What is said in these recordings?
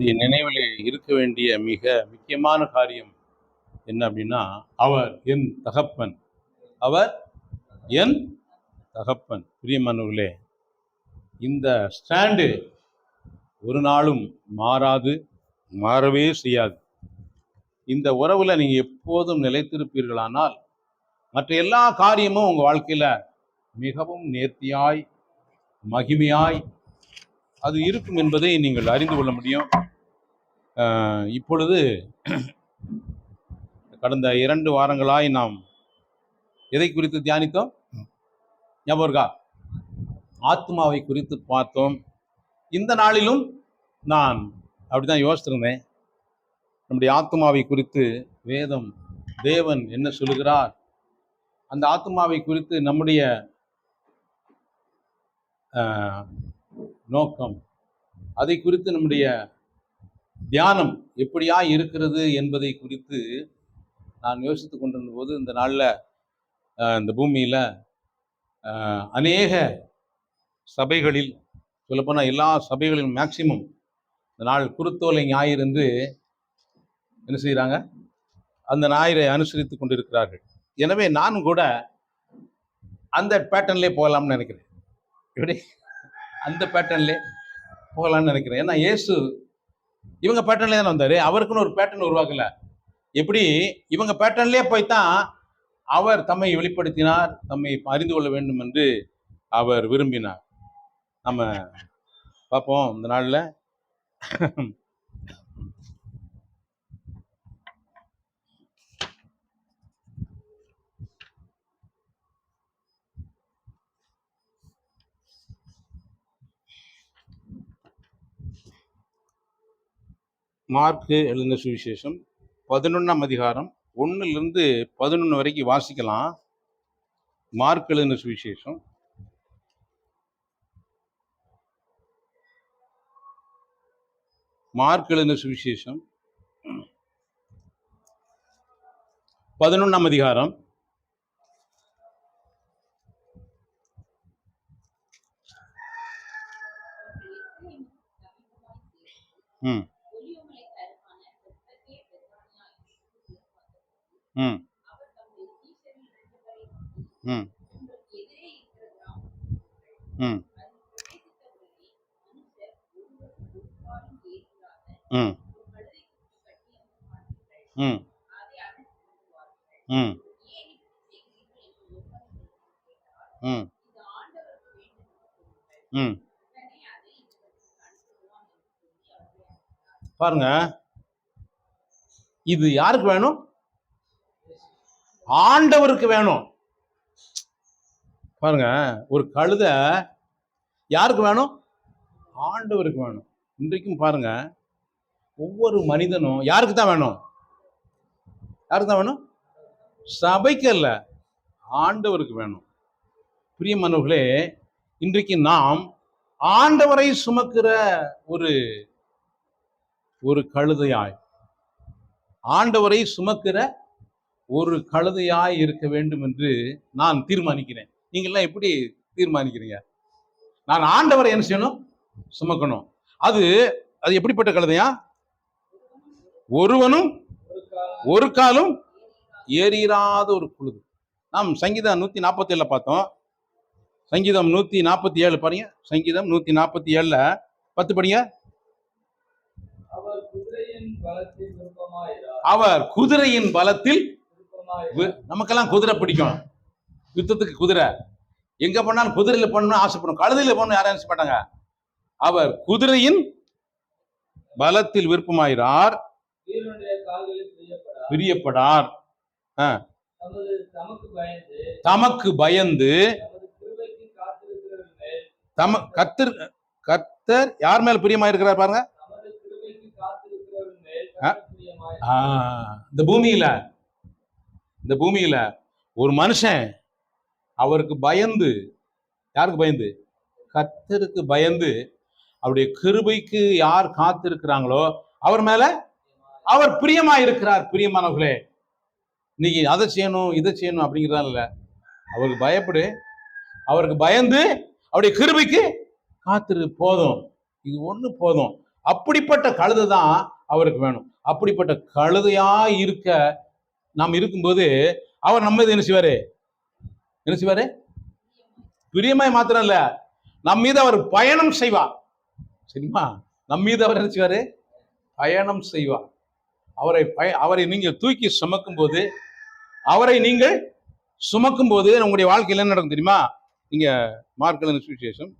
நம்முடைய நினைவிலே இருக்க வேண்டிய மிக முக்கியமான காரியம் என்ன அப்படின்னா, அவர் என் தகப்பன். அவர் என் தகப்பன். பிரியமானவர்களே, இந்த ஸ்டாண்டு ஒரு நாளும் மாறாது, மாறவே செய்யாது. இந்த உறவுல நீங்க எப்போதும் நிலைத்திருப்பீர்களானால், மற்ற எல்லா காரியமும் உங்க வாழ்க்கையில மிகவும் நேர்த்தியாய், மகிமையாய் அது இருக்கும் என்பதை நீங்கள் அறிந்து கொள்ள முடியும். இப்பொழுது கடந்த 2 வாரங்களாய் நாம் எதை குறித்து தியானித்தோம்? ஞாபகம் இருக்கா? ஆத்மாவை குறித்து பார்த்தோம். இந்த நாளிலும் நான் அப்படிதான் யோசிச்சிருந்தேன். நம்முடைய ஆத்மாவை குறித்து வேதம், தேவன் என்ன சொல்லுகிறார், அந்த ஆத்மாவை குறித்து நம்முடைய நோக்கம், அதை குறித்து நம்முடைய தியானம் எப்படியா இருக்கிறது என்பதை குறித்து நான் யோசித்து கொண்டிருந்த போது, இந்த நாளில் இந்த பூமியில் அநேக சபைகளில், சொல்லப்போனால் எல்லா சபைகளிலும் மேக்சிமம் இந்த நாள் குருத்தோலை ஞாயிறு என்று என்ன செய்கிறாங்க, அந்த ஞாயிறை அனுசரித்து கொண்டிருக்கிறார்கள். எனவே நானும் கூட அந்த பேட்டர்ன்லேயே போகலாம்னு நினைக்கிறேன். எப்படி அந்த பேட்டர்ன்லேயே போகலாம்னு நினைக்கிறேன். ஏன்னா இயேசு இவங்க பேட்டர்ன்லேயே தானே வந்தார். அவருக்குன்னு ஒரு பேட்டர்ன் உருவாக்கல. எப்படி இவங்க பேட்டர்ன்லேயே போய்த்தான் அவர் தம்மை வெளிப்படுத்தினார், தம்மை அறிந்து கொள்ள வேண்டும் என்று அவர் விரும்பினார். நம்ம பார்ப்போம் இந்த நாளில். மார்க்கு எழுதின சுவிசேஷம் 11ஆம் அதிகாரம் 1 - 11 வரைக்கும் வாசிக்கலாம். மார்க் எழுதின சுவிசேஷம் மார்க் எழுதின சுவிசேஷம் 11ஆம் அதிகாரம் 1 பாருங்க, இது யாருக்கு வேணும்? ஆண்டவருக்கு வேணும். பாருங்க, ஒரு கழுதை யாருக்கு வேணும்? ஆண்டவருக்கு வேணும். இன்றைக்கும் பாருங்க, ஒவ்வொரு மனிதனும் யாருக்கு தான் வேணும்? யாருக்கு தான் வேணும்? சபைக்கு அல்ல, ஆண்டவருக்கு வேணும். பிரியமானவர்களே, இன்றைக்கு நாம் ஆண்டவரை சுமக்கிற ஒரு கழுதையாய், ஆண்டவரை சுமக்கிற ஒரு கழுதையாய் இருக்க வேண்டும் என்று நான் தீர்மானிக்கிறேன். நீங்கள்லாம் எப்படி தீர்மானிக்கிறீங்க? நான் ஆண்டவரை என்ன செய்யணும்? சுமக்கணும். அது எப்படிப்பட்ட கழுதையா? ஒருவனும் ஒரு காலும் ஏறிராத ஒரு குழுது. நாம் சங்கீதம் 147 பார்த்தோம். சங்கீதம் 147 பாருங்க. சங்கீதம் 147 10 படிங்க. அவர் குதிரையின் பலத்தில், நமக்கெல்லாம் குதிரை பிடிக்கும், யுத்தத்துக்கு குதிரை. எங்க போனாலும் குதிரையில போகணும்னு ஆசைப்படும், கழுதையில போகணும் யாரும் ஆசை மாட்டாங்க. அவர் குதிரையின் பலத்தில் விருப்பமாயிரார், பிரியப்படார், தமக்கு பயந்து. கர்த்தர் யார் மேல பிரியமாயிருக்கிறார் பாருங்க. இந்த பூமியில ஒரு மனுஷன் அவருக்கு பயந்து, யாருக்கு பயந்து? கர்த்தருக்கு பயந்து, அவருடைய கிருபைக்கு யார் காத்திருக்கிறாங்களோ அவர் மேல அவர் பிரியமாயிருக்கிறார். பிரியமானவர்களே, இன்னைக்கு அதை செய்யணும் இதை செய்யணும் அப்படிங்கிறதா இல்ல. அவருக்கு பயப்படு, அவருக்கு பயந்து அவருடைய கிருபைக்கு காத்திரு. போதும், இது ஒண்ணு போதும். அப்படிப்பட்ட கழுதை தான் அவருக்கு வேணும். அப்படிப்பட்ட கழுதையா இருக்க நாம் இருக்கும்போது அவர் நம்ம என்ன செய்வாரு? பிரியமாய் மாத்திரம் இல்ல, நம் மீது அவர் பயணம் செய்வார். சரிங்களா? நம் மீது அவர் என்ன செய்வாரு? பயணம் செய்வார். அவரை நீங்கள் தூக்கி சுமக்கும் போது, உங்களுடைய வாழ்க்கையில் என்ன நடக்கும் தெரியுமா? நீங்க மார்க் எழுதின சுவிசேஷம்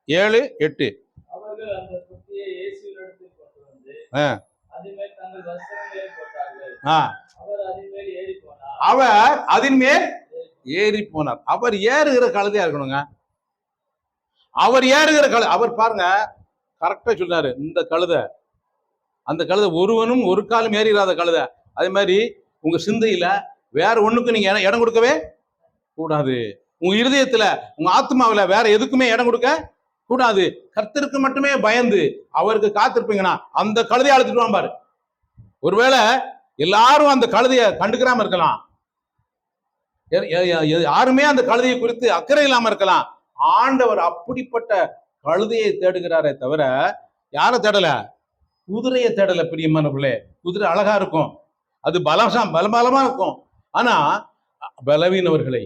7:8. அவர்கள் அந்த தொட்டியை இயேசுவினிடத்தில் கொண்டு வந்து அதின்மேல் தங்கள் வஸ்திரங்களை போட்டார்கள். அவர் அதின்மேல் ஏறி போனார். அவர் ஏறுகிற கழுதையா இருக்கணுங்க. அவர் பாருங்க, கரெக்டா சொன்னாரு. இந்த கழுதை, அந்த கழுதை ஒருவனும் ஒரு காலம் ஏறிடாத கழுதை. அதே மாதிரி உங்க சிந்தையில வேற ஒண்ணுக்கு நீங்க இடம் கொடுக்கவே கூடாது. உங்க இருதயத்துல, உங்க ஆத்மாவில வேற எதுக்குமே இடம் கொடுக்க கூடாது. கர்த்தருக்கு மட்டுமே பயந்து அவருக்கு காத்திருப்பீங்கன்னா அந்த கழுதையை அழைத்துட்டு பாரு. ஒருவேளை எல்லாரும் அந்த கழுதையை கண்டுக்கிறாம இருக்கலாம், யாருமே அந்த கழுதையை குறித்து அக்கறை இல்லாம இருக்கலாம். ஆண்டவர் அப்படிப்பட்ட கழுதையை தேடுகிறாரே தவிர யாரை தேடல? குதிரையை தேடல. பிரியமானவர்களே, குதிரை அழகா இருக்கும், அது பலமா இருக்கும். ஆனா பலவீனர்களை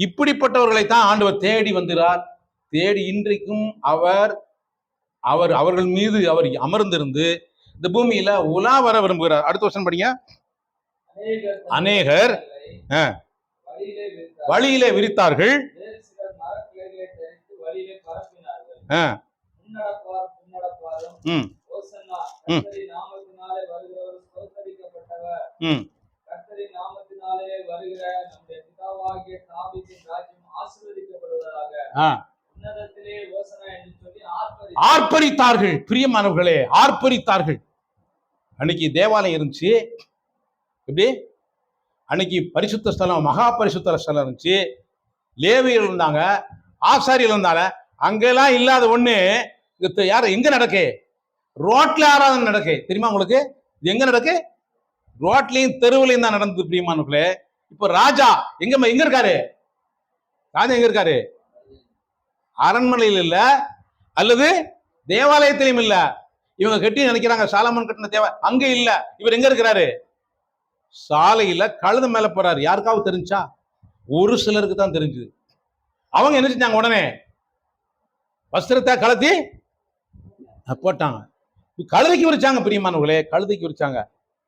இப்படிப்பட்டவர்களை தான் ஆண்டவர் தேடி வந்தார். தேடி இன்றைக்கும் அவர்கள் மீது அவர் அமர்ந்திருந்து இந்த பூமியில உலா வர விரும்புகிறார். அடுத்த வருஷம் படிங்க. அநேகர் வழியிலே விரித்தார்கள், ஆர்ப்பரித்தார்கள். பிரியமானவர்களே, ஆர்ப்பரித்தார்கள். அன்னைக்கு தேவாலயம் இருந்துச்சு. எப்படி? அன்னைக்கு பரிசுத்த ஸ்தலம், மகா பரிசுத்த ஸ்தலம் இருந்துச்சு. லேவியர்கள் இருந்தாங்க, ஆசாரியர்கள் இருந்தாங்க. அங்கெல்லாம் இல்லாத ஒண்ணு யார் எங்க நடக்கு? ரோட்ல ஆராதனை நடக்கு. தெரியுமா உங்களுக்கு? இது எங்க நடக்கு? ரோட்லயும் தெருவுலையும் தான் நடந்தது. பிரியமானவர்களே, இப்ப ராஜா எங்க இருக்காரு? ராஜா எங்க இருக்காரு? அரண்மனையில் இல்ல, அல்லது தேவாலயத்திலையும் இல்ல. இவங்க கட்டி நினைக்கிறாங்க சாலமன் கட்டின தேவ, அங்க இல்ல. இவர் எங்க இருக்கிறாரு? சாலையில கழுத மேல போறாரு. யாருக்காவது தெரிஞ்சா? ஒரு சிலருக்கு தான் தெரிஞ்சது. அவங்க என்ன செஞ்சாங்க? உடனே வஸ்திரத்தை கலத்தி போட்டாங்க, கழுதைக்கு விரிச்சாங்க. பிரியமானவர்களே, கழுதைக்கு விரிச்சாங்க.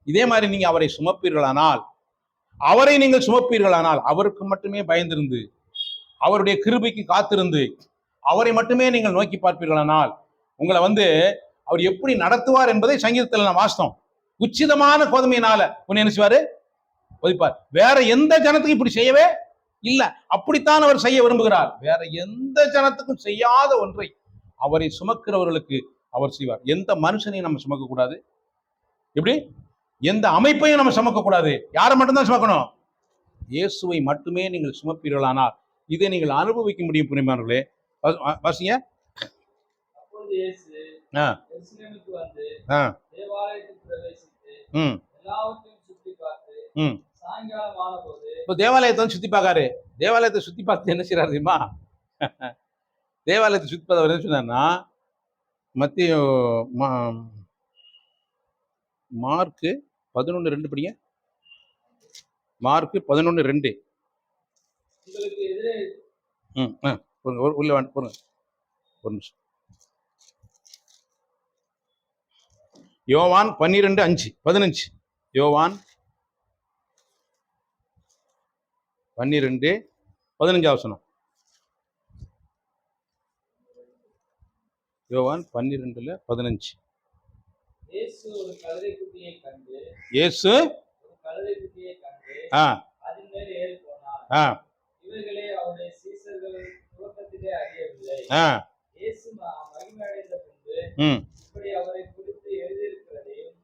இதே மாதிரி நீங்க அவரை சுமப்பீர்களானால், அவருக்கு மட்டுமே பயந்திருந்து, அவருடைய கிருபைக்கு காத்திருந்து, அவரை மட்டுமே நீங்கள் நோக்கி பார்ப்பீர்களானால், உங்களை அவர் எப்படி நடத்துவார் என்பதை சங்கீதத்தில் நான் வாசித்தோம். உச்சிதமான கோதுமையினால உன்னை என்ன செய்வாரு? ஒதிப்பார். வேற எந்த ஜனத்துக்கும் இப்படி செய்யவே இல்லை. அப்படித்தான் அவர் செய்ய விரும்புகிறார். வேற எந்த ஜனத்துக்கும் செய்யாத ஒன்றை அவரை சுமக்கிறவர்களுக்கு அவர் செய்வார். எந்த மனுஷனையும் நம்ம சுமக்க கூடாது. எப்படி? எந்த அமைப்பையும் நம்ம சுமக்க கூடாது. யாரை மட்டும்தான் சுமக்கணும்? இயேசுவை மட்டுமே நீங்கள் சுமப்பீர்களானால் இதை நீங்கள் அனுபவிக்க முடியும். புரியுமானவர்களே, வாசிங்க. தேவாலயத்தை சுத்தி பார்க்காரு. தேவாலயத்தை சுத்தி பார்த்து என்ன செய்யறாரு தெரியுமா? தேவாலயத்தை சுத்தி பார்த்து என்ன சொன்னார்னா, மத்திய மார்க்கு 11:2 படிங்க. மார்க்கு 11:2. உள்ள போங்க ஒரு நிமிஷம். யோவான் 12:5-15. யோவான் 12:15. யோவான் 12:15. இயேசு ஒரு கழுதைக்குட்டியை கண்டு அதின் மேல் ஏறி போனார். இவர்களே அவருடைய சீஷர்கள் துவக்கத்திலே அறியவில்லை. இயேசு மகிமையடைந்த பின்பு இப்படி அவரை குறித்து எழுதியிருக்கிறதையும்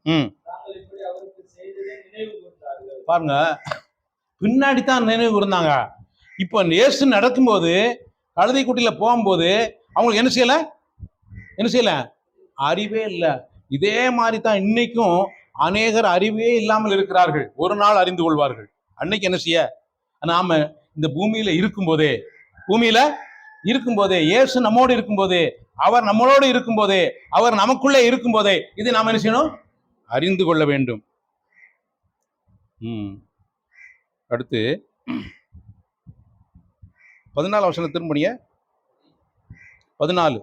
தாங்கள் இப்படி அவருக்கு செய்ததை நினைவு கூர்ந்தார்கள். பாருங்க, பின்னாடி தான் நினைவு கூர்ந்தாங்க. இப்போ இயேசு நடக்கும்போது, கழுதை குட்டியில போகும்போது அவங்களுக்கு என்ன செய்யல? அறிவே இல்லை. இதே மாதிரி தான் இன்னைக்கும் அநேகர் அறிவே இல்லாமல் இருக்கிறார்கள். ஒரு நாள் அறிந்து கொள்வார்கள். அன்னைக்கு என்ன செய்ய? நாம இந்த பூமியில இருக்கும்போதே இயேசு நம்மோடு இருக்கும்போதே, அவர் நம்மளோடு இருக்கும்போதே, அவர் நமக்குள்ளே இருக்கும்போதே இதை நாம் என்ன செய்யணும்? அறிந்து கொள்ள வேண்டும். அடுத்து 14 வசனம் திரும்பிய 14.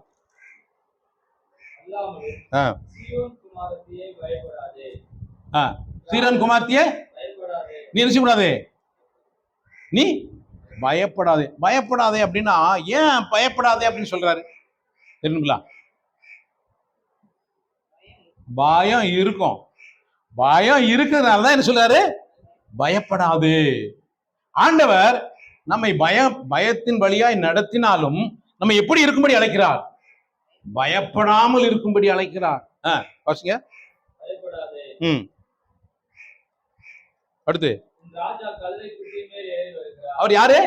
சீரன் குமார்த்தியே நீ என்ன செய்யக்கூடாது? நீ பயப்படாதே. பயப்படாதே அப்படின்னா ஏன் பயப்படாதே அப்படின்னு சொல்றாரு தெரியுங்களா? பயம் இருக்கும். பயம் இருக்கிறதுனாலதான் என்ன சொல்றாரு? பயப்படாது. ஆண்டவர் நம்மை பயத்தின் வழியாய் நடத்தினாலும் நம்ம எப்படி இருக்கும்படி அழைக்கிறார்? பயப்படாமல் இருக்கும்படி அழைக்கிறார். வாசிங்க. அடுத்து அவர் யாரு?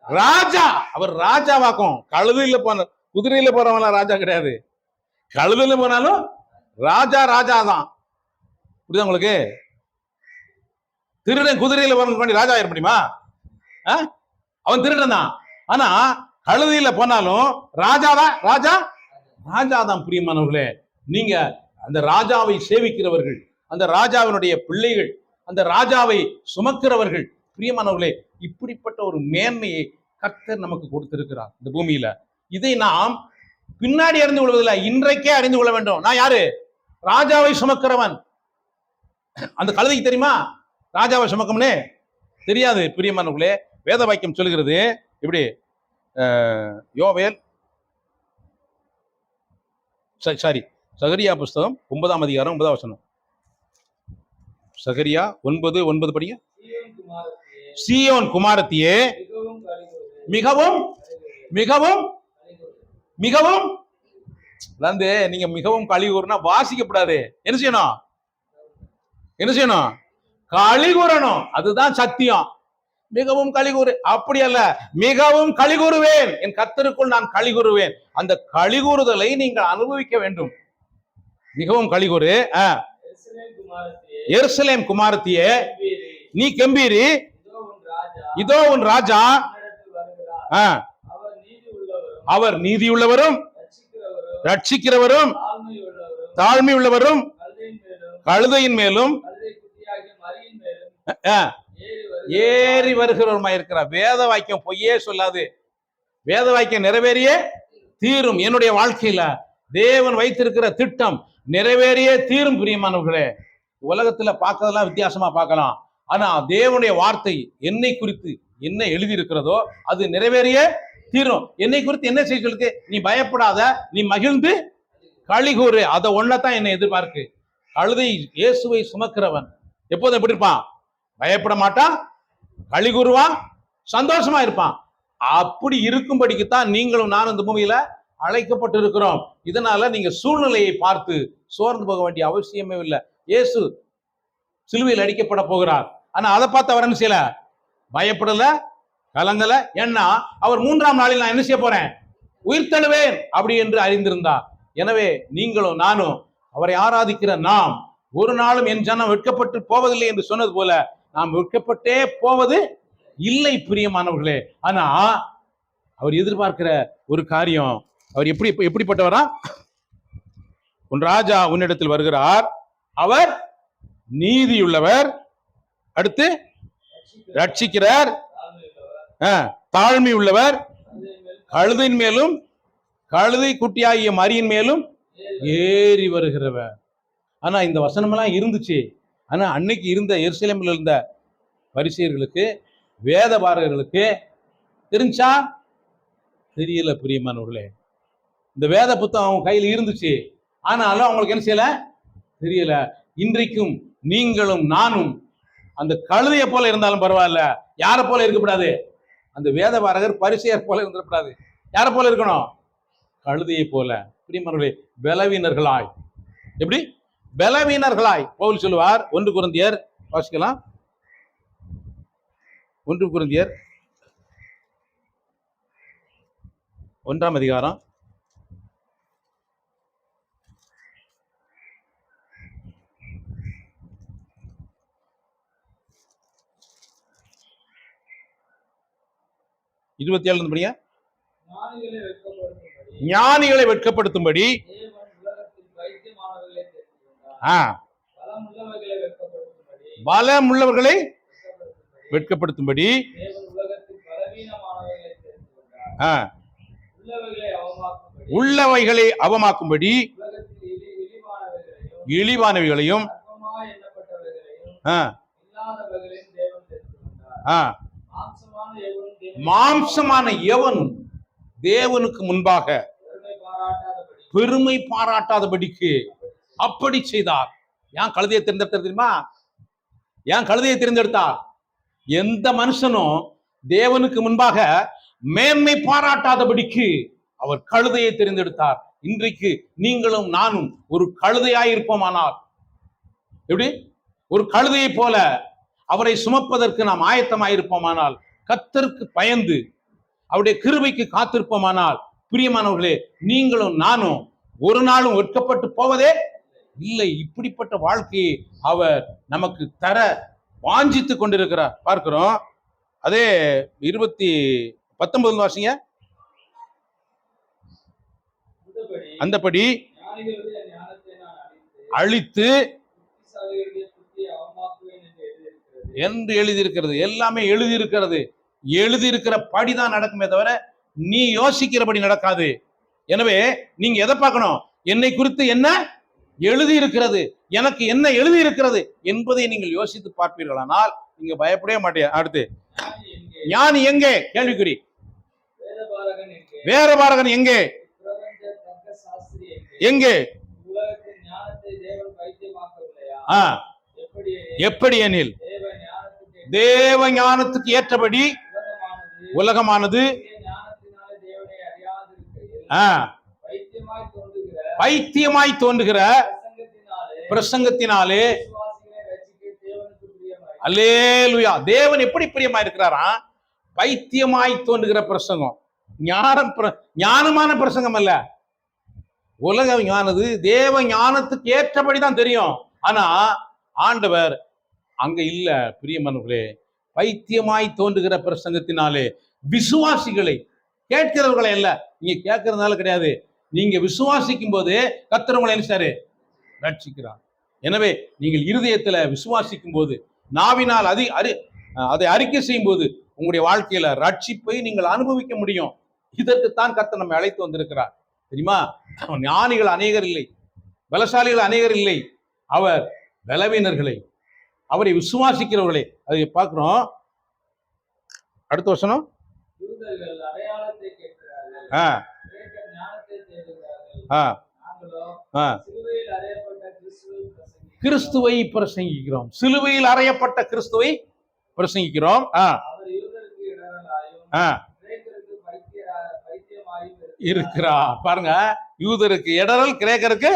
ராஜா. அவர் ராஜாவாக்கும். கழுதையில போன குதிரையில போறவங்க ராஜா கிடையாது. கழுதையில போனாலும் ராஜா தான். புரியுதா உங்களுக்கு? திருடன் குதிரையில போன ராஜா ஆயிட முடியுமா? அவன் திருடன் தான். ஆனா கழுதையில போனாலும் ராஜா தான். பிரியமானவர்களே, நீங்க அந்த ராஜாவை சேவிக்கிறவர்கள், அந்த ராஜாவினுடைய பிள்ளைகள், அந்த ராஜாவை சுமக்கிறவர்கள். பிரியமானவர்களே, இப்படிப்பட்ட ஒரு மேன்மையை கர்த்தர் நமக்கு கொடுத்திருக்கிறார் இந்த பூமியில. இதை நாம் பின்னாடி அறிந்து கொள்வதில்லை, இன்றைக்கே அறிந்து கொள்ள வேண்டும். நான் யாரு? ராஜாவை சுமக்கிறவன். அந்த கழுதைக்கு தெரியுமா ராஜாவை சுமக்கும்னே? தெரியாது. பிரியமானவர்களே, வேத வாக்கியம் சொல்லுகிறது இப்படி. யோவேல் சகரியா புஸ்தகம் 9ஆம் அதிகாரம் 9ஆம் வசனம். சகரியா 9:9 படிங்க. சீயோன் குமாரத்தியே மிகவும் மிகவும் மிகவும் நீங்க மிகவும் கலிகூர்னா வாசிக்கப்படாது. என்ன செய்யணும்? கலிகூறணும். அதுதான் சத்தியம். மிகவும் கலிகூறு அப்படி அல்ல, மிகவும் கலிகூறுவேன், என் கர்த்தருக்குள் நான் கலிகூறுவேன். அந்த கலிகூறுதலை நீங்கள் அனுபவிக்க வேண்டும். மிகவும் கலிகூறு. எருசலேம் குமாரத்தியே நீ கம்பீரி, இதோ உன் ராஜா அவர் நீதியுள்ளவரும் ரட்சிக்கிறவரும் தாழ்மை உள்ளவரும் கழுதையின் மேலும் ஏறி வருகிறவருமா இருக்கிறார். வேத வாக்கியம் பொய்யே சொல்லாது. வேத வாக்கியம் நிறைவேறியே தீரும். என்னுடைய வாழ்க்கையில தேவன் வைத்திருக்கிற திட்டம் நிறைவேறியே தீரும். பிரியமானவர்களே, உலகத்துல பார்க்கறதெல்லாம் வித்தியாசமா பார்க்கலாம். ஆனா தேவனுடைய வார்த்தை என்னை குறித்து என்ன எழுதி இருக்கிறதோ அது நிறைவேறியே தீரும். என்னை குறித்து என்ன செய்ய சொல்லுது? நீ பயப்படாத, நீ மகிழ்ந்து களிகூறு. அதை ஒன்னதான் என்னை எதிர்பார்க்கு. கழுதை இயேசுவை சுமக்கிறவன் எப்போதும் எப்படி இருப்பான்? பயப்பட மாட்டான், களிகூறுவான், சந்தோஷமா இருப்பான். அப்படி இருக்கும்படிக்குத்தான் நீங்களும் நானும் இந்த பூமியில அழைக்கப்பட்டு இருக்கிறோம். இதனால நீங்க சூழ்நிலையை பார்த்து சோர்ந்து போக வேண்டிய அவசியமே இல்லை. இயேசு சிலுவையில் அடிக்கப்பட போகிறார். ஆனா அதை பார்த்து அவர் என்ன செய்யல? பயப்படல, கலங்கல. ஏன்னா அவர் 3ஆம் நாளில் நான் என்ன செய்ய போறேன்? உயிர்த்தெழுவேன் அப்படி என்று அறிந்திருந்தார். எனவே நீங்களும் நானும் அவரை ஆராதிக்கிற நாம் ஒரு நாளும் என் ஜனம் வெட்கப்பட்டு போவதில்லை என்று சொன்னது போல நாம் வெட்கப்பட்டே போவது இல்லை. பிரியமானவர்களே, ஆனா அவர் எதிர்பார்க்கிற ஒரு காரியம், அவர் எப்படிப்பட்டவரா? உன் ராஜா உன்னிடத்தில் வருகிறார், அவர் நீதியுள்ளவர், அடுத்து ரட்சிக்கிறார், தாழ்மை உள்ளவர், கழுதையின் மேலும் கழுதை குட்டியாகிய மரியின் மேலும் ஏறி வருகிறவர். ஆனா இந்த வசனமெல்லாம் இருந்துச்சு. ஆனா அன்னைக்கு இருந்த எருசலேமில் இருந்த பரிசேயர்களுக்கு, வேத பாரகர்களுக்கு தெரிஞ்சா? தெரியல. பிரியமானவர்களே, இந்த வேத புத்தகம் அவங்க கையில் இருந்துச்சு, ஆனாலும் அவங்களுக்கு என்ன செய்யல? தெரியல. இன்றைக்கும் நீங்களும் நானும் அந்த கழுதையை போல இருந்தாலும் பரவாயில்ல, யாரை போல இருக்கக்கூடாது? அந்த வேத பாரகர் பரிசேயர் போல இருந்துடக்கூடாது. யாரை போல இருக்கணும்? கழுதையை போல. பிரியமானவர்களே, பலவீனர்களாய். எப்படி? பலவீனர்களாய். பவுல் சொல்லுவார், 1 கொரிந்தியர் வாசிக்கலாம். 1 கொரிந்தியர் 1ஆம் அதிகாரம் 1 27 படிங்க. ஞானிகளை வெட்கப்படுத்தும்படி ஞானிகளை வெட்கப்படுத்தும்படி தேவன் உலகத்தில் பைத்தியமானவர்களை தெரிந்து கொண்டார். ஆ, பலமுள்ளவர்களை வெட்கப்படுத்தும்படி பலமுள்ளவர்களை வெட்கப்படுத்தும்படி வெட்கப்படுத்தும்படி தேவன் உலகத்தில் பலவீனமானவர்களை தெரிந்து கொண்டார். ஆ, உள்ளவைகளை அவமாக்கும்படி உள்ளவைகளை அவமாக்கும்படி உலகத்தில் இழிவானவைகளையும் இழிவானவைகளையும் அற்பமாய் எண்ணப்பட்டவைகளையும் ஆ, இல்லாதவைகளையும் தேவன் தெரிந்து கொண்டார். ஆ, மாம்சமான எவனும் தேவனை மாம்சமான எவனும் தேவனுக்கு முன்பாக பெருமை பாராட்டாதபடி பெருமை பாராட்டாதபடிக்கு அப்படி செய்தார். ஏன் கழுதையை தேர்ந்தெடுத்தார் தெரியுமா? ஏன் கழுதையை தேர்ந்தெடுத்தார்? எந்த மனுஷனும் தேவனுக்கு முன்பாக மேன்மை பாராட்டாதபடிக்கு அவர் கழுதையை தேர்ந்தெடுத்தார். இன்றைக்கு நீங்களும் நானும் ஒரு கழுதையாயிருப்போமானால், எப்படி ஒரு கழுதையை போல அவரை சுமப்பதற்கு நாம் ஆயத்தமாயிருப்போமானால், கர்த்தருக்கு பயந்து அவருடைய கிருபைக்கு காத்திருப்போமானால், பிரியமானவர்களே, நீங்களும் நானும் ஒரு நாளும் வெட்கப்பட்டு போவதே இல்லை. இப்படிப்பட்ட வாழ்க்கையை அவர் நமக்கு தர வாஞ்சித்துக் கொண்டிருக்கிறார். பார்க்கிறோம். அதே 19 வாசிங்க. அந்தபடி ஞானிகளுடைய ஞானத்தை நான் அழித்து புத்திசாலிகளுடைய புத்தியை அவமாக்குவேன் என்று எழுதியிருக்கிறது. என்று எழுதியிருக்கிறது. எல்லாமே எழுதியிருக்கிறது. எழுதியிருக்கிற படிதான் நடக்குமே தவிர நீ யோசிக்கிறபடி நடக்காது. எனவே நீங்க எதை பார்க்கணும்? என்னை குறித்து என்ன எழுதியிருக்கிறது, எனக்கு என்ன எழுதியிருக்கிறது என்பதை நீங்கள் யோசித்து பார்ப்பீர்களானால் நீங்க பயப்படவே மாட்டீங்க. அடுத்து, ஞானி எங்கே? ஞானி எங்கே? கேள்விக்குறி. வேதபாரகன் எங்கே? வேதபாரகன் எங்கே? பிரபஞ்ச தர்க்க சாஸ்திரி எங்கே? எங்கே? உலகத்தின் ஞானத்தை தேவன் பைத்தியமாக்கவில்லையா? ஆ, எப்படி எப்படி எனில் ஞானத்துக்கு தேவ ஞானத்துக்கு ஏற்றபடி உலகமானது ஞானத்தினாலே தேவனை அறியாதிருக்கையில் ஆ, பைத்தியமாய் தோன்றுகிற பைத்தியமாய் தோன்றுகிற பிரசங்கத்தினாலே விசுவாசிகளை ரட்சிக்க தேவனுக்கு பிரியமாய். அல்லேலூயா. தேவன் எப்படி பிரியமா இருக்கிறாரா? பைத்தியமாய் தோன்றுகிற பிரசங்கம். ஞானமான பிரசங்கம் அல்ல. உலகம் ஞானது தேவ ஞானத்துக்கு ஏற்றபடிதான் தெரியும். ஆனா ஆண்டவர் அங்க இல்ல. பிரியமானவர்களே, பைத்தியமாய் தோன்றுகிற பிரசங்கத்தினாலே விசுவாசிகளை, கேட்கிறவர்களை அல்ல, நீங்க கேட்கறதுனால கிடையாது, நீங்க விசுவாசிக்கும் போது கர்த்தர் உங்களை என்ன செய்றாரு? ரட்சிக்கிறார். எனவே நீங்கள் இருதயத்துல விசுவாசிக்கும் போது, நாவினால் அதை அறிக்கை செய்யும் போது உங்களுடைய வாழ்க்கையில ரட்சிப்பை நீங்கள் அனுபவிக்க முடியும். இதற்குத்தான் கர்த்தர் நம்மை அழைத்து வந்திருக்கிறார். தெரியுமா? ஞானிகள் அநேகர் இல்லை, பலசாலிகள் அநேகர் இல்லை. அவர் பலவீனர்களை, அவரை விசுவாசிக்கிறவர்களை, அதை பார்க்கிறோம். அடுத்த வசனம். யூதர்கள் அடையாளத்தை கேட்கிறார்கள், ஆ, கிரேக்கர் ஞானத்தை தேடுகிறார்கள். ஆ, நாங்களோ ஆ, சிலுவையில் அறையப்பட்ட கிறிஸ்துவை பிரசங்கிக்கிறோம். கிறிஸ்துவை பிரசங்கிக்கிறோம். சிலுவையில் அறையப்பட்ட கிறிஸ்துவை பிரசங்கிக்கிறோம். ஆ, அவர் யூதருக்கு இடரலாயும் ஆ, கிரேக்கருக்கு பைத்தியமாயும் இருக்கிறார். பாருங்க, யூதருக்கு இடரல், கிரேக்கருக்கு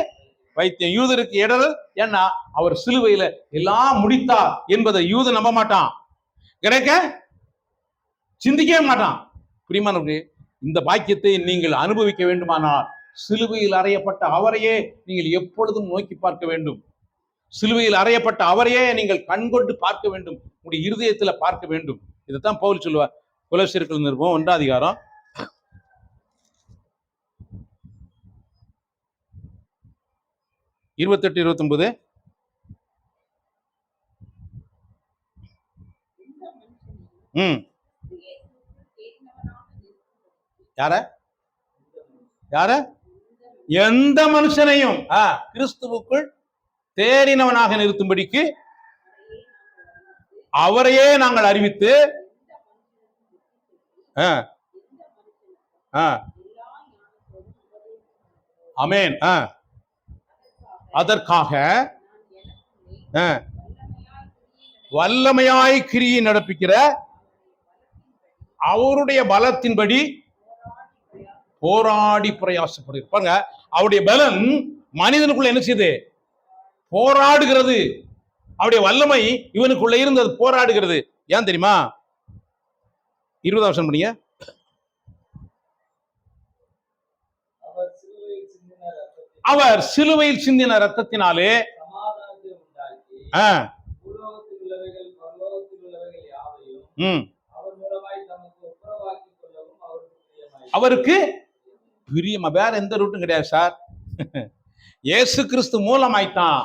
பைத்தியம். யூதருக்கு இடரல், ஏன்னா அவர் சிலுவையில எல்லாம் முடித்தார் என்பதை யூத நம்ப மாட்டான், கிரேக்க சிந்திக்கவே மாட்டான். பிரியமானவர்களே, இந்த பாக்கியத்தை நீங்கள் அனுபவிக்க வேண்டுமானால் சிலுவையில் அறையப்பட்ட அவரையே நீங்கள் எப்பொழுதும் நோக்கி பார்க்க வேண்டும். சிலுவையில் அறையப்பட்ட அவரையே நீங்கள் கண்கொண்டு பார்க்க வேண்டும், உங்களுடைய இருதயத்துல பார்க்க வேண்டும். இதைத்தான் பவுல் சொல்லுவார். கொலோசியர்கள் நிருபம் 1 அதிகாரம் 28-29. யார யார எந்த மனுஷனையும் கிறிஸ்துவுக்குள் தேறினவனாக நிறுத்தும்படிக்கு அவரையே நாங்கள் அறிவித்து ஆமென். அதற்காக வல்லமையாய் கிரியை நடப்பிக்கிற அவருடைய பலத்தின்படி போராடி பிரயாசப்படுங்க. அவருடைய பலன் மனிதனுக்குள்ள என்ன செய்யுது? போராடுகிறது. அவருடைய வல்லமை இவனுக்குள்ள இருந்தது போராடுகிறது. ஏன் தெரியுமா? 20 வருஷம் பண்ணீங்க. அவர் சிலுவையில் சிந்தின ரத்தத்தினாலே அவருக்கு பிரியமா. வேற எந்த ரூட்டும் கிடையாது சார். இயேசு கிறிஸ்து மூலமாய்த்தான்.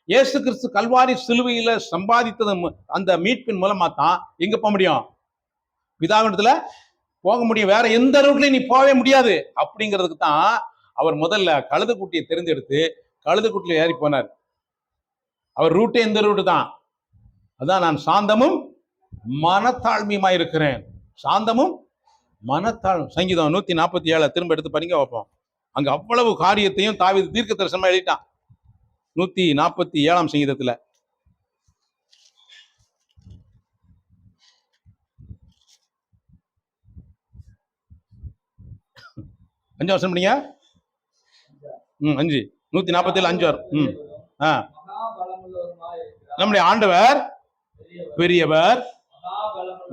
இயேசு கிறிஸ்து கல்வாரி சிலுவையில சம்பாதித்தது அந்த மீட்பின் மூலமா தான் எங்க போக முடியும்? பிதாவிடத்துல போக முடியும். வேற எந்த ரூட்லயும் நீ போகவே முடியாது. அப்படிங்கிறதுக்கு தான் அவர் முதல்ல கழுது குட்டியை தெரிந்தெடுத்து கழுது குட்டியில ஏறி போனார். அவர் ரூட்டே இந்த ரூட்டு தான். அதான் நான் சாந்தமும் மனத்தாழ்மையுமா இருக்கிறேன். சாந்தமும் மனத்தாழ்மை. சங்கீதம் 147 திரும்ப எடுத்து படிங்க வைப்போம். அங்க அவ்வளவு காரியத்தையும் தாவீது தீர்க்க தரிசனமா எழுதிட்டான். 147 சங்கீதத்துல. அஞ்சு வருஷம் படிங்க. 5 147 5 வரும். நம்முடைய ஆண்டவர் பெரியவர்,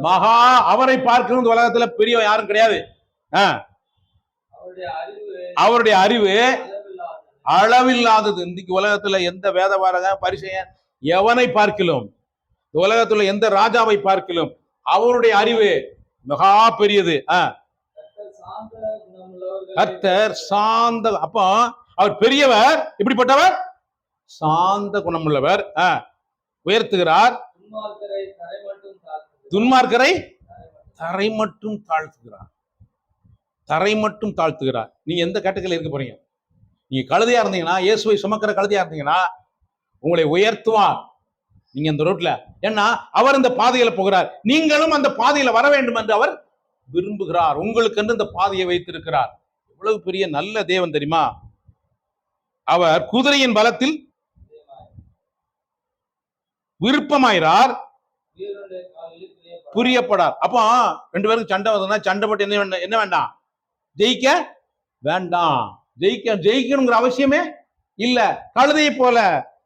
மகா. அவரை பார்க்கணும் உலகத்துல பெரியவர் யாரும் கிடையாது. அவருடைய அறிவு அளவில்லாதது. இன்னைக்கு உலகத்துல எந்த வேதவாரக பரிசெயன் எவனை பார்க்கிலும், உலகத்துல எந்த ராஜாவை பார்க்கிலும் அவருடைய அறிவு மகா பெரியது. கர்த்தர் சாந்த. அப்போ அவர் பெரியவர். இப்படிப்பட்டவர் சாந்த குணமுள்ளவர். உயர்த்துகிறார், துன்மார்க்கரை தரை மட்டும் தாழ்த்துகிறார். தரை மட்டும் தாழ்த்துகிறார். நீங்க எந்த கேட்டகரியில் இருக்க போறீங்க? நீங்க கழுதையா இருந்தீங்கன்னா, இயேசுவை சுமக்கிற கழுதையா இருந்தீங்கன்னா உங்களை உயர்த்துவார். நீங்க இந்த ரோட்ல, ஏன்னா அவர் இந்த பாதையில போகிறார். நீங்களும் அந்த பாதையில வர வேண்டும் என்று அவர் விரும்புகிறார். உங்களுக்கு என்று இந்த பாதையை வைத்திருக்கிறார். எவ்வளவு பெரிய நல்ல தேவன் தெரியுமா? அவர் குதிரையின் பலத்தில் விருப்பமாயிறார், புரியப்படார். அப்போ 2 பேருக்கு சண்டை வந்ததுன்னா சண்டை போட்டு என்ன வேண்டாம்? ஜெயிக்க வேண்டாம். ஜெயிக்கணுங்கிற அவசியமே இல்ல. கழுதையை போல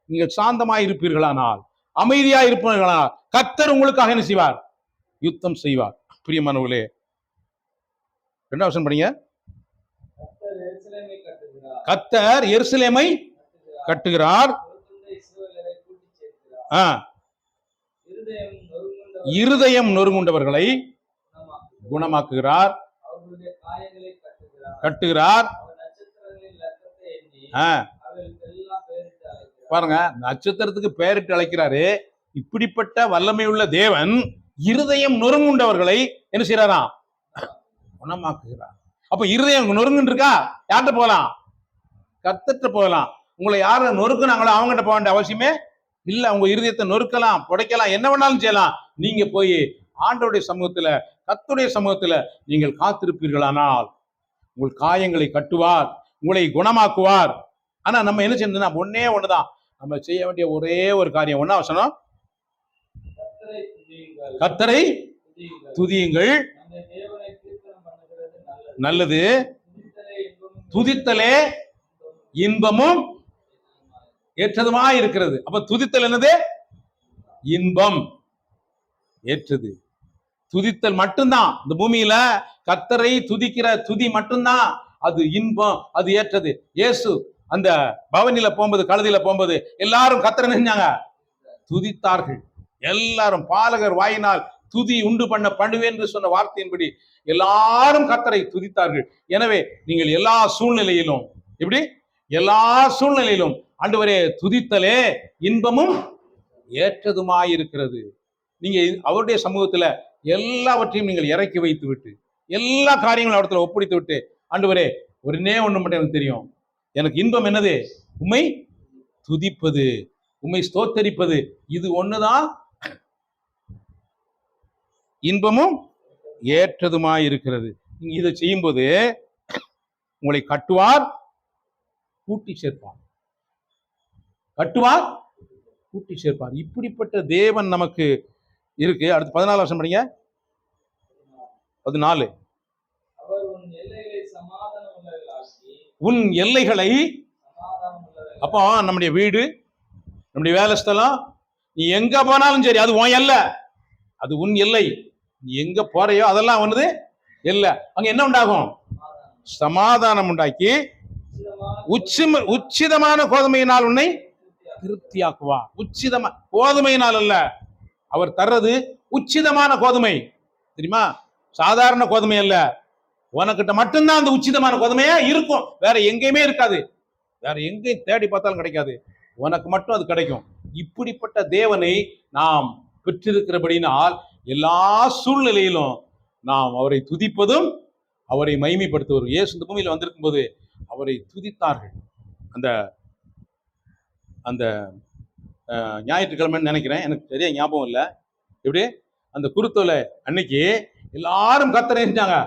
நீங்கள் சாந்தமாய் இருப்பீர்களானால், அமைதியா இருப்பீர்களானால் கர்த்தர் உங்களுக்காக என்ன செய்வார்? யுத்தம் செய்வார். பிரியமானவர்களே, 2 வருஷம் படிங்க. கர்த்தர் எருசலேமை கட்டுகிறார், இருதயம் நொறுங்குண்டவர்களை குணமாக்குகிறார், கட்டுகிறார். பாருங்க, நட்சத்திரத்துக்கு பெயரிட்டு அழைக்கிறாரு. இப்படிப்பட்ட வல்லமை உள்ள தேவன் இருதயம் நொறுங்குண்டவர்களை என்ன செய்யறாராம்? குணமாக்குகிறார். அப்ப இருதயம் நொறுங்குன்னு இருக்கா? யார்கிட்ட போகலாம்? கர்த்தர்கிட்ட போகலாம். உங்களை யார நொறுக்குனாங்களோ அவங்ககிட்ட போக வேண்டிய அவசியமே இல்ல. உங்க இருதயத்தை நொறுக்கலாம், புடைக்கலாம், என்ன வேணாலும் செய்யலாம். நீங்க போய் ஆண்டவருடைய சமூகத்துல, கர்த்தருடைய சமூகத்துல நீங்கள் காத்திருப்பீர்களானால் உங்கள் காயங்களை கட்டுவார், உங்களை குணமாக்குவார். ஆனா நம்ம என்ன செய்யணும்னா, ஒன்னே ஒண்ணுதான் நம்ம செய்ய வேண்டிய ஒரே ஒரு காரியம். ஒன்னா வசனம், கர்த்தரை துதியுங்கள், நல்லது, துதித்தலே இன்பமும் ஏற்றதுமா இருக்கிறது. அப்ப துதித்தல் என்னது? இன்பம் ஏற்றது. துதித்தல் மட்டும்தான். இந்த பூமியில கர்த்தரை துதிக்கிற துதி மட்டும்தான் அது இன்பம், அது ஏற்றது. இயேசு அந்த பவனில போகும்போது, கழுதியில போகும்போது எல்லாரும் கர்த்தரை நினைஞ்சாங்க, துதித்தார்கள். எல்லாரும் பாலகர் வாயினால் துதி உண்டு பண்ண பண்ணுவேன் என்று சொன்ன வார்த்தையின்படி எல்லாரும் கர்த்தரை துதித்தார்கள். எனவே நீங்கள் எல்லா சூழ்நிலையிலும், எப்படி எல்லா சூழ்நிலையிலும் ஆண்டவரே துதித்தலே இன்பமும் ஏற்றதுமாயிருக்கிறது. நீங்க அவருடைய சமூகத்துல எல்லாவற்றையும் நீங்கள் இறக்கி வைத்து விட்டு, எல்லா காரியங்களும் அவரத்துல ஒப்படைத்து விட்டு, ஆண்டவரே ஒன்னே ஒண்ணு மட்டும் எனக்கு தெரியும், எனக்கு இன்பம் என்னது? உம்மை துதிப்பது, உம்மை ஸ்தோத்தரிப்பது. இது ஒண்ணுதான் இன்பமும் ஏற்றதுமாயிருக்கிறது. நீங்க இதை செய்யும்போது உங்களை கட்டுவார், கூட்டி சேர்ப்பார். கட்டுவார், கூட்டி சேர்ப்பார். இப்படிப்பட்ட தேவன் நமக்கு இருக்கு. அடுத்து 14 வருஷம் படிங்க. 14. உன் எல்லைகளை, அப்போ நம்முடைய வீடு, நம்முடைய வேலை ஸ்தலம், நீ எங்க போனாலும் சரி அது உன் எல்லை, அது உன் எல்லை. நீ எங்க போறையோ அதெல்லாம் ஒண்ணுது எல்லை. அங்க என்ன உண்டாகும்? சமாதானம் உண்டாக்கி உச்சிதமான கோதுமையினால் உன்னை திருப்தியாக்குவா. உச்சிதமா கோதுமையினால் அல்ல, அவர் தர்றது உச்சிதமான கோதுமை. தெரியுமா? சாதாரண கோதுமை அல்ல, உனக்கிட்ட மட்டும்தான் அந்த உச்சிதமான கோதுமையா இருக்கும், வேற எங்கேயுமே இருக்காது, வேற எங்கேயும் தேடி பார்த்தாலும் கிடைக்காது, உனக்கு மட்டும் அது கிடைக்கும். இப்படிப்பட்ட தேவனை நாம் பெற்றிருக்கிறபடினால் எல்லா சூழ்நிலையிலும் நாம் அவரை துதிப்பதும் அவரை மகிமைப்படுத்துவதும். இயேசு இந்த பூமியில் வந்திருக்கும் போது அவரை துதித்தார்கள். அந்த அந்த ஞாயிற்றுக்கிழமைன்னு நினைக்கிறேன், எனக்கு சரியா ஞாபகம் இல்லை. எப்படி அந்த குருத்தோலை அன்னைக்கு எல்லாரும் கர்த்தரை செஞ்சாங்க,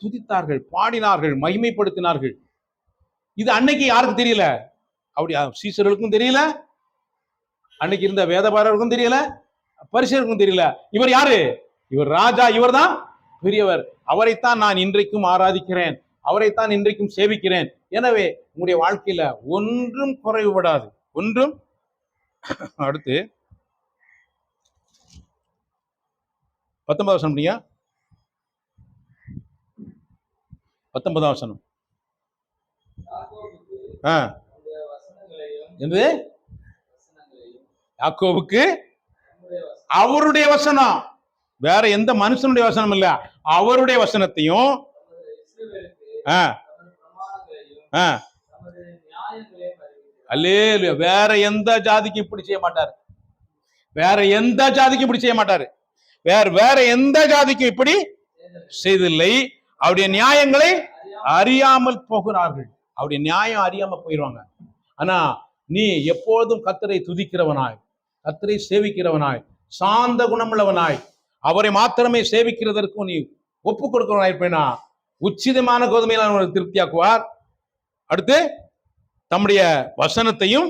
துதித்தார்கள், பாடினார்கள், மகிமைப்படுத்தினார்கள். இது அன்னைக்கு யாருக்கு தெரியல? அப்படி சீசர்களுக்கும் தெரியல, அன்னைக்கு இருந்த வேதபாரருக்கும் தெரியல, பரிசேயருக்கும் தெரியல. இவர் யாரு? இவர் ராஜா, இவர் தான் பெரியவர், அவரைத்தான் நான் இன்றைக்கும் ஆராதிக்கிறேன், அவரைத்தான் இன்றைக்கும் சேவிக்கிறேன். எனவே உங்களுடைய வாழ்க்கையில ஒன்றும் குறைவுபடாது, ஒன்றும். அடுத்து 19 வசனம் படிங்க. 19 வசனம். என்னது? யாக்கோபுக்கு அவருடைய வசனம், வேற எந்த மனுஷனுடைய வசனம் இல்ல, அவருடைய வசனத்தையும் அல்லேலூயா. வேற எந்த ஜாதிக்கும் இப்படி செய்ய மாட்டாரு, வேற எந்த ஜாதிக்கும் இப்படி செய்ய மாட்டாரு, வேற எந்த ஜாதிக்கும் இப்படி செய்தில்லை. அவருடைய நியாயங்களை அறியாமல் போகிறார்கள், அவருடைய நியாயம் அறியாம போயிடுவாங்க. ஆனா நீ எப்போதும் கர்த்தரை துதிக்கிறவனாய், கர்த்தரை சேவிக்கிறவனாய், சாந்த குணமுள்ளவனாய், அவரை மாத்திரமே சேவிக்கிறதற்கும் நீ ஒப்பு கொடுக்கிறவனாய் இருப்பேனா உச்சிதமான கோதுமையில திருப்தியாக்குவார். அடுத்து தம்முடைய வசனத்தையும்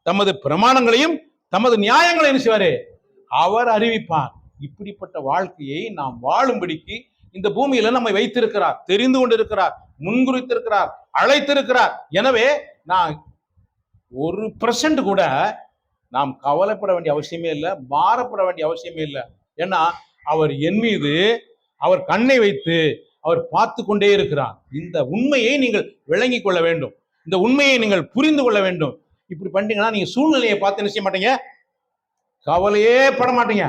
தமது பிரமாணங்களையும் தமது நியாயங்களை என்ன செய்வாரு? அவர் அறிவிப்பார். இப்படிப்பட்ட வாழ்க்கையை நாம் வாழும்படிக்கு இந்த பூமியில நம்மை வைத்திருக்கிறார், தெரிந்து கொண்டிருக்கிறார், முன்குறித்திருக்கிறார், அழைத்திருக்கிறார். எனவே நான் 1% கூட நாம் கவலைப்பட வேண்டிய அவசியமே இல்லை, பாரப்பட வேண்டிய அவசியமே இல்லை. ஏன்னா அவர் என் மீது அவர் கண்ணை வைத்து அவர் பார்த்து கொண்டே இருக்கிறார். இந்த உண்மையை நீங்கள் விளங்கி கொள்ள வேண்டும், இந்த உண்மையை நீங்கள் புரிந்து கொள்ள வேண்டும். இப்படி பண்ணிட்டீங்கன்னா நீங்க சூழ்நிலையை பார்த்து என்ன செய்ய மாட்டீங்க, கவலையே பட மாட்டீங்க,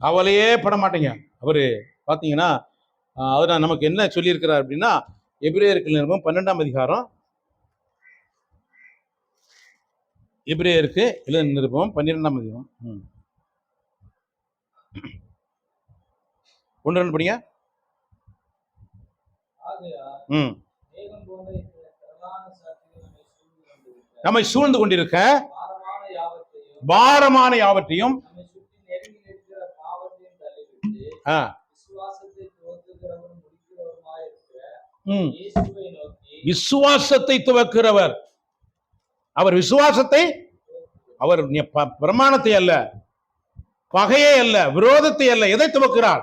கவலையே பட மாட்டீங்க. அவரு பார்த்தீங்கன்னா அவர் நமக்கு என்ன சொல்லியிருக்கிறார் அப்படின்னா, எபிரேயருக்கு நிருபம் 12ஆம் அதிகாரம், எபிரேயருக்கு எழுதின நிருபம் 12ஆம் அதிகாரம் 1-2 படிங்க. நம்மை சூழ்ந்து கொண்டிருக்க பாரமான யாவற்றையும் விசுவாசத்தை துவக்கிறவர், அவர் விசுவாசத்தை, அவர் பிரமாணத்தை அல்ல, பகையே அல்ல, விரோதத்தை அல்ல, எதை துவக்கிறார்?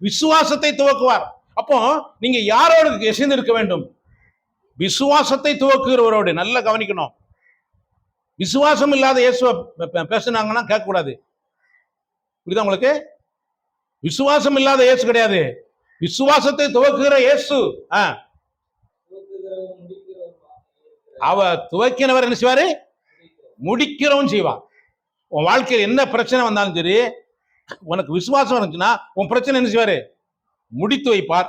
விசுவாசத்தை துவக்குவார். அப்போ நீங்க யாரோடு இசைந்து இருக்க வேண்டும்? விசுவாசத்தை துவக்குகிறவரோடு. நல்லா கவனிக்கணும். விசுவாசம் இல்லாத இயேசுவை பேசினாங்கன்னா கேட்க கூடாது. புரியுதா உங்களுக்கு? விசுவாசம் இல்லாத இயேசு கிடையாது, விசுவாசத்தை துவக்குகிற இயேசு. அவ துவக்கினவர் என்ன செய்வாரு? முடிக்கிறவன் செய்வார். உன் வாழ்க்கையில் என்ன பிரச்சனை வந்தாலும் சரி, உனக்கு விசுவாசம் இருந்துச்சுன்னா உன் பிரச்சனை என்ன செய்வாரு? முடித்து வைப்பார்.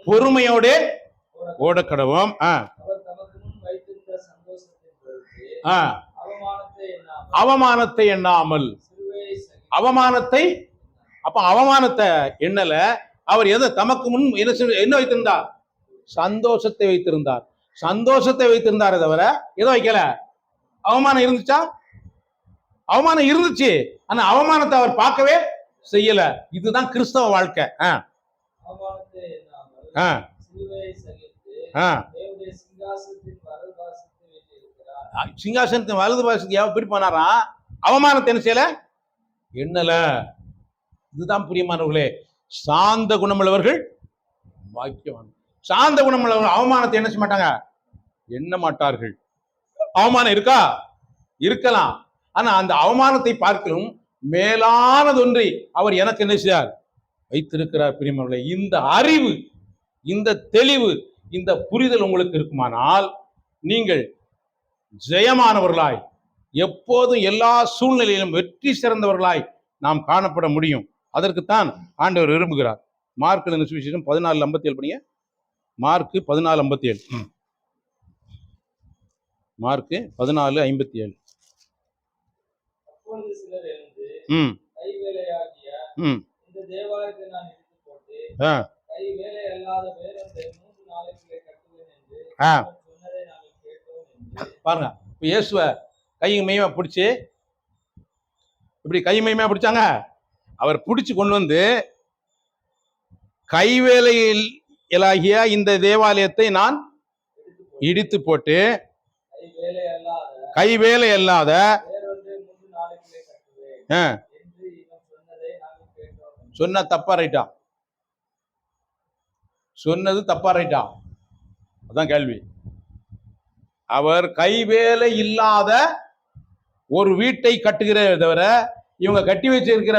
பொறுமையோட ஓடக்கடவும். அவமானத்தை எண்ணாமல். அவமானத்தை, அப்ப அவமானத்தை எண்ணல. அவர் எதை தமக்கு முன் என்ன வைத்திருந்தார்? சந்தோஷத்தை வைத்திருந்தார். சந்தோஷத்தை வைத்திருந்தாரே தவிர எதோ வைக்கல. அவமானம் இருந்துச்சா? அவமானம் இருந்துச்சு, ஆனா அவமானத்தை அவர் பார்க்கவே செய்யல. இதுதான் கிறிஸ்தவ வாழ்க்கை. சிங்காசனத்தின் வலது பாசத்தை எப்படி பண்ணாரா? அவமானத்தை என்ன செய்யல? எண்ணல. இதுதான் பிரியமானவர்களே, சாந்த குணமுள்ளவர்கள் பாக்கியவான். சாந்த குணமுள்ளவர்கள் அவமானத்தை என்ன செய்ய மாட்டாங்க, எண்ண மாட்டார்கள். அவமானம் இருக்கா? இருக்கலாம். ஆனா அந்த அவமானத்தை பார்க்கலும் மேலானது ஒன்றை அவர் எனக்கு என்ன செய்யார்? வைத்திருக்கிறார். பிரியமானவர்களே, இந்த அறிவு, இந்த தெளிவு, இந்த புரிதல் உங்களுக்கு இருக்குமானால் நீங்கள் ஜெயமானவர்களாய் எப்போதும் எல்லா சூழ்நிலையிலும் வெற்றி சிறந்தவர்களாய் நாம் காணப்பட முடியும். அதற்குத்தான் ஆண்டவர் விரும்புகிறார். மார்க் எழுதின சுவிசேஷம் 14:57 படிங்க. மார்க் 14:57. மார்க் 14:57. அப்பொழுது சிலர் எழுந்து ம் கைவேலையாகிய ம் இந்த தேவாலயத்தை நான் இடித்து போட்டு ஆ கைவேலை அல்லாத வேறொன்றை 3 நாளைக்குள்ளே கட்டுவேன் என்று ஆ அவர் சொன்னதை நாங்கள் கேட்டோம் என்று. பாருங்க, இப்போ இயேசுவை கையும் மையமா பிடிச்சி, இப்படி கை மையமா பிடிச்சாங்க. அவர் பிடிச்சு கொண்டு வந்து கைவேலையில் ஆகிய இந்த தேவாலயத்தை நான் இடித்து போட்டு கைவேலை அல்லாத கைவேலை அல்லாத வேறொன்றை 3 நாளைக்குள்ளே கட்டுவேன் ஆ, என்று இவன் சொன்னதை நாங்கள் கேட்டோம் என்று. சொன்ன தப்பா ரைட்டா? சொன்னது தப்பா ரைட்டா? அதான் கேள்வி. அவர் கைவேலை இல்லாத ஒரு வீட்டை கட்டுகிறத தவிர இவங்க கட்டி வச்சிருக்கிற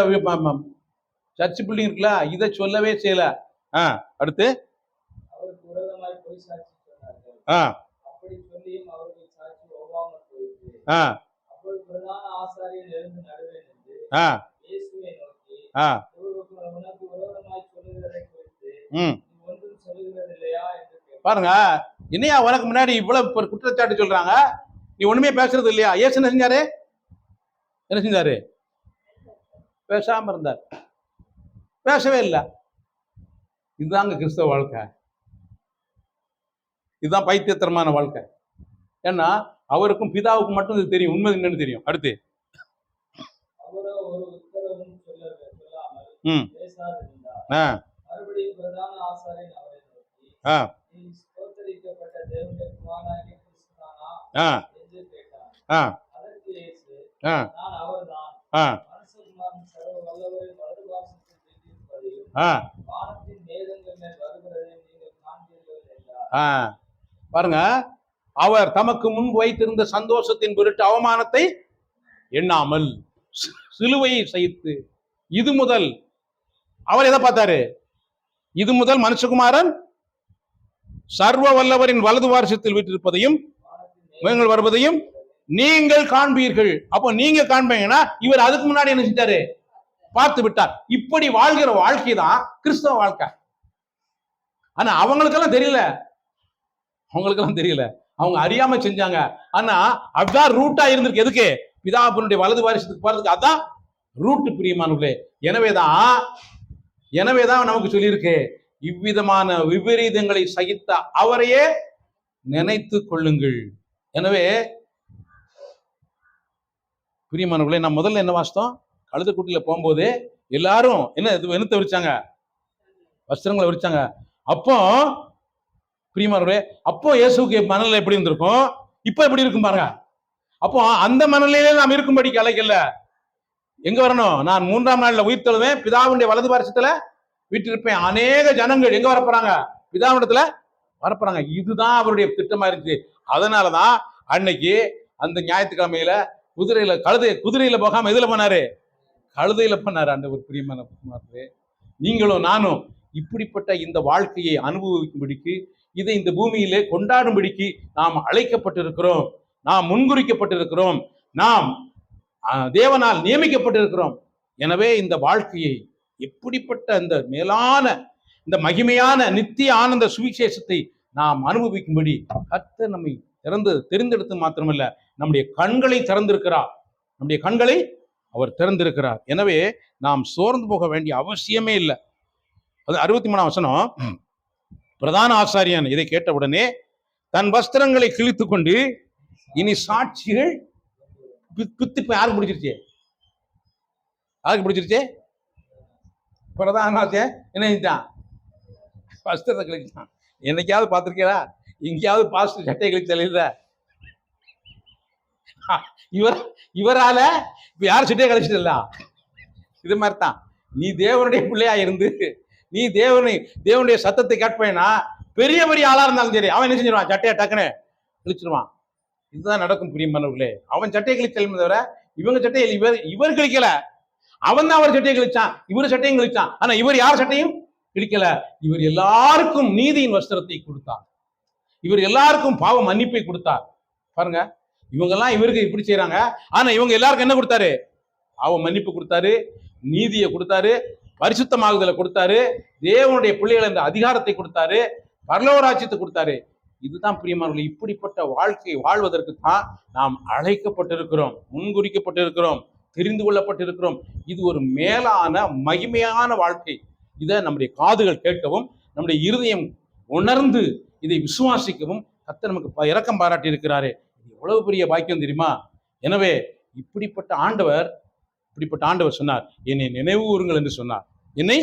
சர்ச் பில்டிங் இருக்குல்ல, இதை சொல்லவே செய்யல. அடுத்து அவருக்கு விரோதமாய் பொய் சாட்சி சொன்னார்கள். ஆ அப்படி சொல்லியும் அவர்கள் சாட்சி ஒவ்வாமல் போயிற்று. ஆ அப்பொழுது பிரதான ஆசாரியர் எழுந்து நடுவேன் என்று ஆ இயேசுவை நோக்கி, ஆ உனக்கு விரோதமாய் சொல்லுகிறதை குறித்து ம் நீ ஒன்றும் சொல்லுகிறது இல்லையா என்று கேட்டார். பாருங்க, என்னையா உனக்கு முன்னாடி இவ்வளவு ஒரு குற்றச்சாட்டு சொல்றாங்க, நீ ஒண்ணுமே பேசுறது இல்லையா? இயேசு என்ன செஞ்சாரு? என்ன செஞ்சாரு? பேசாம இருந்தார், பேசவே இல்லை. இதுதாங்க கிறிஸ்தவ வாழ்க்கை, இதுதான் பைத்தியத்தரமான வாழ்க்கை. ஏன்னா அவருக்கும் பிதாவுக்கும் மட்டும் இது தெரியும், உண்மை என்னன்னு தெரியும். அடுத்து அவரோ ஒரு உத்தரவும் சொல்லாமல் ம் பேசாதிருந்தார். ஆ மறுபடியும் பிரதான ஆசாரியன் அவரை நோக்கி, ஆ நீ ஸ்தோத்தரிக்கப்பட்ட தேவனுடைய குமாரனாகிய கிறிஸ்துதானா ஆ என்று கேட்டார். ஆ அதற்கு இயேசு, ஆ நான் அவர்தான். ஆ மனுஷகுமாரன் சர்வ வல்லவரின் வலது பாரசத்தில் வீற்றிருப்பதையும் ஆ வானத்தின் மேகங்கள் மேல் வருகிறதையும் நீங்கள் காண்பீர்கள் என்றார். ஆ பாருங்க, அவர் தமக்கு முன்பு வைத்திருந்த சந்தோஷத்தின் பொருட்டு அவமானத்தை எண்ணாமல் சிலுவையை சகித்து, இது முதல் அவர் எதை பார்த்தாரு? இது முதல் மனுஷகுமாரன் சர்வ வல்லவரின் வலது வாரிசத்தில் வீற்றிருப்பதையும் மேகங்கள் வருவதையும் நீங்கள் காண்பீர்கள். அப்போ நீங்க காண்பீங்கன்னா இவர் அதுக்கு முன்னாடி என்ன செஞ்சாரு? பார்த்து விட்டார். இப்படி வாழ்கிற வாழ்க்கை தான் கிறிஸ்தவ வாழ்க்கை. ஆனா அவங்களுக்கெல்லாம் தெரியல, அவங்களுக்கெல்லாம் தெரியல, அவங்க அறியாம செஞ்சாங்க. ஆனா அதுதான் ரூட்டா இருந்திருக்கு. எதுக்கு? பிதாபுனுடைய வலது வாரிசத்துக்கு போறதுக்கு அதான் ரூட், பிரியமானவர்களே. எனவேதான் நமக்கு சொல்லியிருக்கு, இவ்விதமான விபரீதங்களை சகித்த அவரையே நினைத்து கொள்ளுங்கள். எனவே பிரியமானவர்களே, நான் முதல்ல என்ன வாசித்தோம்? கழுதைக்குட்டியில போகும்போது எல்லாரும் என்னத்தை விரிச்சாங்க? வஸ்திரங்களை விரிச்சாங்க. அப்போ பிரியமானவர்களே, அப்போ இயேசுக்கு மனநிலை எப்படி இருந்திருக்கும், இப்ப எப்படி இருக்கும் பாருங்க. அப்போ அந்த மனநிலையிலே நாம் இருக்கும்படிக்கு அழைக்கல. எங்க வரணும்? நான் 3ஆம் நாள்ல உயிர் தழுவேன், பிதாவுடைய வலது பாரிசத்துல வீட்டிருப்பேன். அநேக ஜனங்கள் எங்க வரப்போறாங்க? பிதாவிடத்துல வரப்போறாங்க. இதுதான் அவருடைய திட்டமா இருக்கு. அதனாலதான் அன்னைக்கு அந்த ஞாயிற்றுக்கிழமையில குதிரையில போகாம எதுல போனாரு? கழுதையில போனாரு. ஆண்டவர். பிரியமான குமாரரே, நீங்களும் நானும் இப்படிப்பட்ட இந்த வாழ்க்கையை அனுபவிக்கும்படிக்கு, இதை இந்த பூமியிலே கொண்டாடும்படிக்கு நாம் அழைக்கப்பட்டிருக்கிறோம், நாம் முன்குறிக்கப்பட்டிருக்கிறோம், நாம் தேவனால் நியமிக்கப்பட்டிருக்கிறோம். எனவே இந்த வாழ்க்கையை, எப்படிப்பட்ட இந்த மேலான இந்த மகிமையான நித்திய ஆனந்த சுவிசேஷத்தை நாம் அனுபவிக்கும்படி கர்த்தர் நம்மை தெரிந்தெடுத்து மாத்திரமல்ல, நம்முடைய கண்களை திறந்திருக்கிறார். நம்முடைய கண்களை அவர் திறந்திருக்கிறார். எனவே நாம் சோர்ந்து போக வேண்டிய அவசியமே இல்லை. அது 63ஆம் வசனம். பிரதான ஆசாரியன் இதை கேட்டவுடனே தன் வஸ்திரங்களை கிழித்து கொண்டு, இனி சாட்சிகள் பித்து யாருக்கு பிடிச்சிருச்சு? யாருக்கு பிடிச்சிருச்சு? பிரதான ஆசாரியன் என்ன செஞ்சான்? வஸ்திரத்தை கிழிச்சான். என்னைக்காவது பார்த்திருக்கீங்களா? எங்கேயாவது பாஸ்டர் சட்டையை கிழிச்சு தெரியல. இவரால இப்ப யாரும் சட்டையை கழிச்சிடல. இது மாதிரிதான் நீ தேவனுடைய பிள்ளையா இருந்து நீ தேவனுடைய சத்தத்தை கேட்பேனா, பெரிய பெரிய ஆளா இருந்தாலும் சரி, அவன் என்ன செஞ்சிருவான்? சட்டையை டக்குன்னு கிழிச்சிருவான். இதுதான் நடக்கும் பிரியமானவர்களே. அவன் சட்டையை கிழிச்சல் தவிர இவங்க சட்டையில் இவர் கிழிக்கல. அவன் தான் அவர் சட்டையை கிழிச்சான், இவர் சட்டையும் கிழிச்சான். ஆனா இவர் யார் சட்டையும் கிழிக்கல. இவர் எல்லாருக்கும் நீதியின் வஸ்திரத்தை கொடுத்தார். இவர் எல்லாருக்கும் பாவ மன்னிப்பை கொடுத்தார். பாருங்க, இவங்கெல்லாம் இவருக்கு இப்படி செய்றாங்க, ஆனா இவங்க எல்லாருக்கும் என்ன கொடுத்தாரு? பாவ மன்னிப்பு கொடுத்தாரு, நீதியை கொடுத்தாரு, பரிசுத்தமாகுதலை கொடுத்தாரு, தேவனுடைய பிள்ளைகள் என்ற அதிகாரத்தை கொடுத்தாரு, பரலோக ராஜ்யத்தை கொடுத்தாரு. இதுதான் பிரியமானவர்களே, இப்படிப்பட்ட வாழ்க்கை வாழ்வதற்கு தான் நாம் அழைக்கப்பட்டிருக்கிறோம், முன்குறிக்கப்பட்டிருக்கிறோம், தெரிந்து கொள்ளப்பட்டிருக்கிறோம். இது ஒரு மேலான மகிமையான வாழ்க்கை. இதை நம்முடைய காதுகள் கேட்கவும், நம்முடைய இருதயம் உணர்ந்து இதை விசுவாசிக்கவும் கர்த்தர் நமக்கு இரக்கம் பாராட்டி இருக்கிறாரே. இது எவ்வளவு பெரிய பாக்கியம் தெரியுமா? எனவே இப்படிப்பட்ட ஆண்டவர் சொன்னார், என்னை நினைவு கூறுங்கள் என்று சொன்னார். என்னை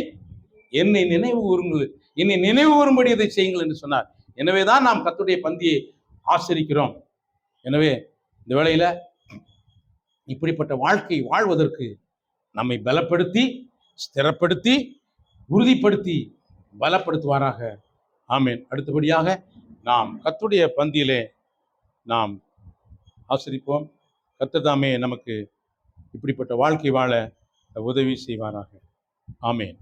என்னை நினைவு கூறுங்கள், என்னை நினைவு கூறும்படி இதை செய்யுங்கள் என்று சொன்னார். எனவேதான் நாம் கர்த்தருடைய பந்தியை ஆசரிக்கிறோம். எனவே இந்த வேளையில இப்படிப்பட்ட வாழ்க்கை வாழ்வதற்கு நம்மை பலப்படுத்தி, ஸ்திரப்படுத்தி, உறுதிப்படுத்தி பலப்படுத்துவாராக. ஆமென். அடுத்தபடியாக நாம் கர்த்தருடைய பந்தியிலே நாம் ஆசரிப்போம். கர்த்தர் தாமே நமக்கு இப்படிப்பட்ட வாழ்க்கை வாழ உதவி செய்வாராக. ஆமென்.